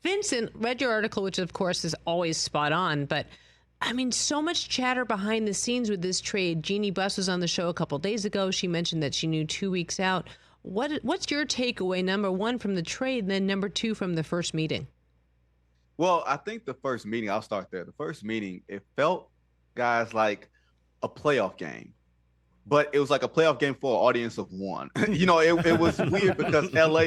Vincent, read your article, which of course is always spot on, but I mean, so much chatter behind the scenes with this trade. Jeannie Buss was on the show a couple days ago. She mentioned that she knew 2 weeks out. What's your takeaway, number one, from the trade, and then number two, from the first meeting? Well, I think the first meeting, I'll start there. The first meeting, it felt, guys, like a playoff game. But it was like a playoff game for an audience of one. It was weird because LA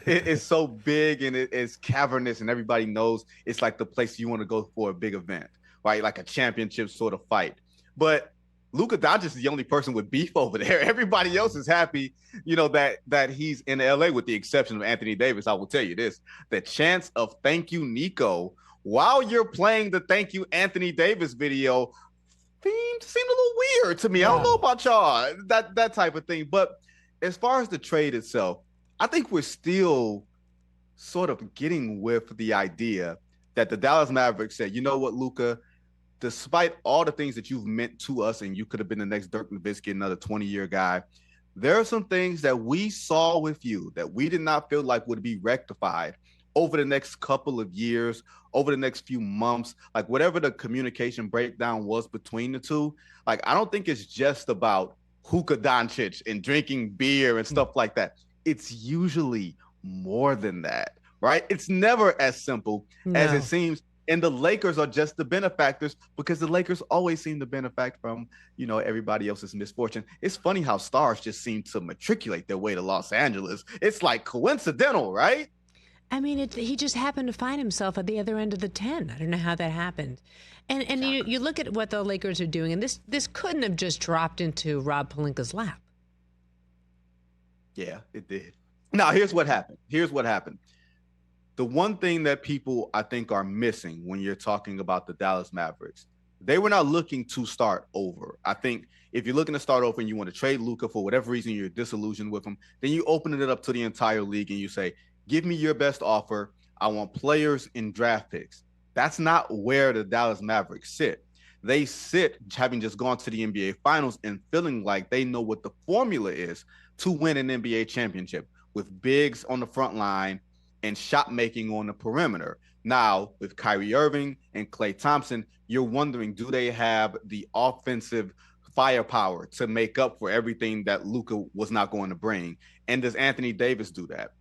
is so big and it's cavernous, and everybody knows it's like the place you want to go for a big event, right? Like a championship sort of fight. But Luka Doncic is the only person with beef over there. Everybody else is happy, that he's in LA, with the exception of Anthony Davis. I will tell you this: the chance of "Thank You, Nico" while you're playing the "Thank You, Anthony Davis" video seemed a little weird to me. Yeah. I don't know about y'all, that type of thing. But as far as the trade itself, I think we're still sort of getting with the idea that the Dallas Mavericks said, you know what, Luka, despite all the things that you've meant to us, and you could have been the next Dirk Nowitzki, another 20-year guy, there are some things that we saw with you that we did not feel like would be rectified over the next couple of years, over the next few months, like whatever the communication breakdown was between the two. Like, I don't think it's just about Luka Doncic and drinking beer and stuff like that. It's usually more than that, right? It's never as simple as it seems. And the Lakers are just the benefactors, because the Lakers always seem to benefit from, everybody else's misfortune. It's funny how stars just seem to matriculate their way to Los Angeles. It's like coincidental, right? I mean, he just happened to find himself at the other end of the 10. I don't know how that happened. And you look at what the Lakers are doing, and this couldn't have just dropped into Rob Pelinka's lap. Yeah, it did. Now, here's what happened. The one thing that people, I think, are missing when you're talking about the Dallas Mavericks, they were not looking to start over. I think if you're looking to start over and you want to trade Luka for whatever reason, you're disillusioned with him, then you open it up to the entire league and you say, give me your best offer. I want players and draft picks. That's not where the Dallas Mavericks sit. They sit having just gone to the NBA Finals and feeling like they know what the formula is to win an NBA championship, with bigs on the front line and shot making on the perimeter. Now, with Kyrie Irving and Klay Thompson, you're wondering, do they have the offensive firepower to make up for everything that Luka was not going to bring? And does Anthony Davis do that?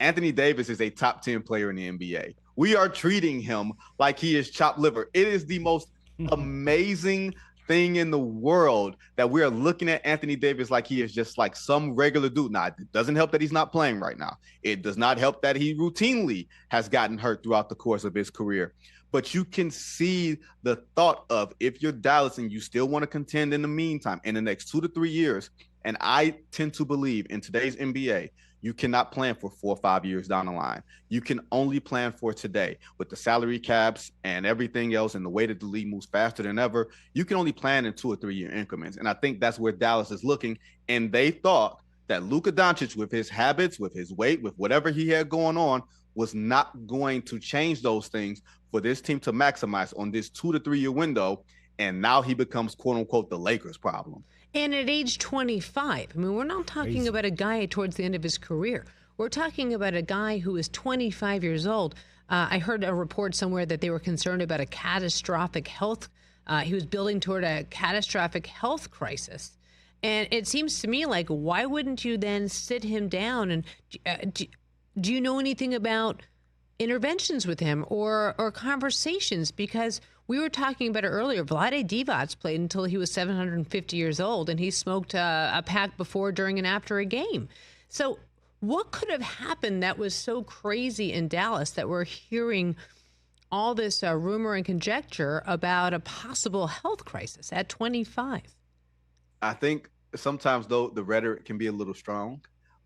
Anthony Davis is a top 10 player in the NBA. We are treating him like he is chopped liver. It is the most amazing thing in the world that we are looking at Anthony Davis like he is just like some regular dude. Now, it doesn't help that he's not playing right now. It does not help that he routinely has gotten hurt throughout the course of his career. But you can see the thought of, if you're Dallas and you still want to contend in the meantime, in the next 2 to 3 years, and I tend to believe in today's NBA, you cannot plan for 4 or 5 years down the line. You can only plan for today. With the salary caps and everything else, and the way that the league moves faster than ever, you can only plan in 2 or 3 year increments. And I think that's where Dallas is looking. And they thought that Luka Doncic, with his habits, with his weight, with whatever he had going on, was not going to change those things for this team to maximize on this 2 to 3 year window. And now he becomes, quote unquote, the Lakers problem. And at age 25, I mean, we're not talking about a guy towards the end of his career. We're talking about a guy who is 25 years old. I heard a report somewhere that they were concerned about a catastrophic health. He was building toward a catastrophic health crisis. And it seems to me like, why wouldn't you then sit him down? And do you know anything about interventions with him or conversations? Because we were talking about it earlier. Vlade Divac played until he was 750 years old, and he smoked a pack before, during, and after a game. So what could have happened that was so crazy in Dallas that we're hearing all this rumor and conjecture about a possible health crisis at 25? I think sometimes, though, the rhetoric can be a little strong,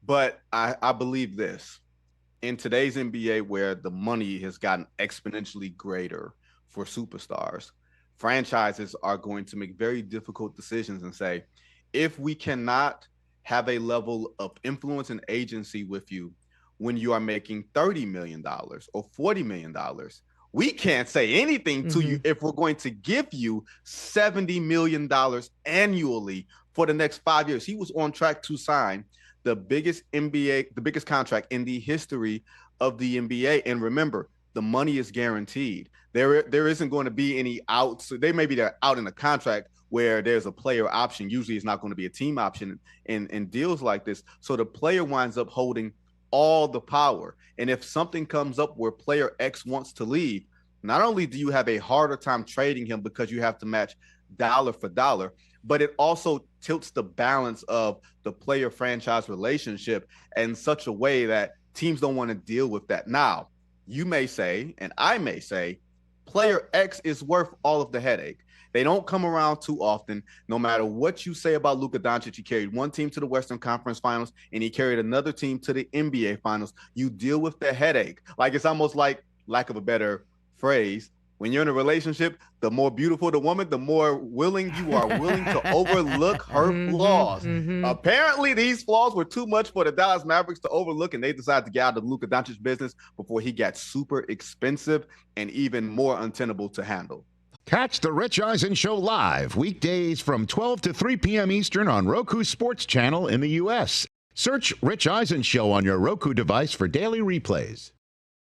but I believe this. In today's NBA, where the money has gotten exponentially greater for superstars, franchises are going to make very difficult decisions and say, if we cannot have a level of influence and agency with you when you are making $30 million or $40 million, we can't say anything to you if we're going to give you $70 million annually for the next 5 years. He was on track to sign the biggest contract in the history of the NBA. And remember, the money is guaranteed. There isn't going to be any outs. They maybe they're out in a contract where there's a player option. Usually it's not going to be a team option in deals like this. So the player winds up holding all the power. And if something comes up where player X wants to leave, not only do you have a harder time trading him because you have to match dollar for dollar, but it also tilts the balance of the player franchise relationship in such a way that teams don't want to deal with that. Now, you may say, and I may say, player X is worth all of the headache. They don't come around too often. No matter what you say about Luka Doncic, he carried one team to the Western Conference Finals and he carried another team to the NBA Finals. You deal with the headache. Like, it's almost like, lack of a better phrase, when you're in a relationship, the more beautiful the woman, the more willing you are to overlook her flaws. Apparently, these flaws were too much for the Dallas Mavericks to overlook, and they decided to get out of the Luka Doncic business before he got super expensive and even more untenable to handle. Catch the Rich Eisen Show live weekdays from 12 to 3 p.m. Eastern on Roku Sports Channel in the U.S. Search Rich Eisen Show on your Roku device for daily replays.